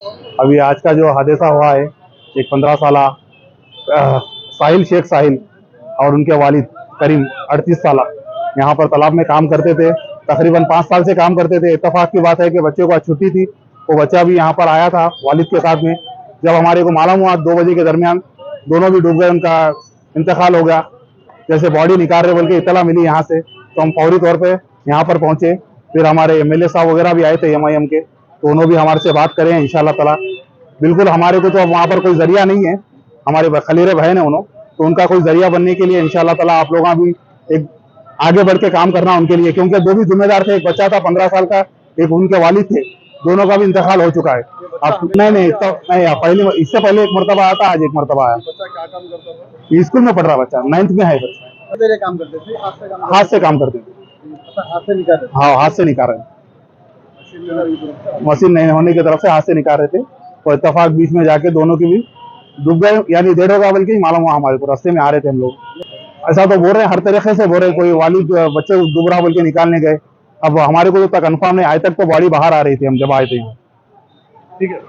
अभी आज का जो हादसा हुआ है, एक 15 साला साहिल शेख साहिल और उनके वालिद करीम 38 साला यहाँ पर तालाब में काम करते थे। तकरीबन 5 साल से काम करते थे। इत्तेफाक की बात है कि बच्चे को आज छुट्टी थी, वो बच्चा भी यहाँ पर आया था वालिद के साथ में। जब हमारे को मालूम हुआ 2 बजे के दरमियान दोनों भी डूब गए, उनका इंतकाल हो गया। जैसे बॉडी निकाल रहे बोल के इतला मिली यहाँ से, तो हम फौरी तौर पे यहाँ पर पहुंचे। फिर हमारे MLA साहब वगैरह भी आए थे MIM के, तो उन्होंने भी हमारे से बात करें इंशाल्लाह ताला। बिल्कुल हमारे को तो अब वहाँ पर कोई जरिया नहीं है, हमारे खलीरे बहन है उन्होंने, तो उनका कोई जरिया बनने के लिए इंशाल्लाह ताला आप लोग भी एक आगे बढ़ के काम करना उनके लिए, क्योंकि दो भी जिम्मेदार थे। एक बच्चा था 15 साल का, एक उनके वालिद थे, दोनों का भी इंतकाल हो चुका है। अब नहीं, तो नहीं, पहले इससे पहले एक मरतबा आया था, आज एक मरतबा आया। बच्चा क्या काम करता था? स्कूल में पढ़ रहा बच्चा, 9th में है बच्चा। मेरे काम करते थे, हाथ से काम करते थे। हाथ से निकाल रहे हाँ, हाथ से निकाल रहे थे। मशीन नहीं होने की तरफ से हाथ से निकाल रहे थे, तो इत्तेफाक बीच में जाके दोनों की भी डूब गए। यानी 1.5 होगा बल्कि ही मालूम हुआ हमारे को, रास्ते में आ रहे थे हम लोग। ऐसा तो बोल रहे हैं, हर तरीके से बोल रहे, कोई वालिद बच्चे डूब रहा बोल के निकालने गए। अब हमारे को तो कंफर्म नहीं, आज तक तो बॉडी बाहर आ रही थी हम जब आए थे। ठीक है।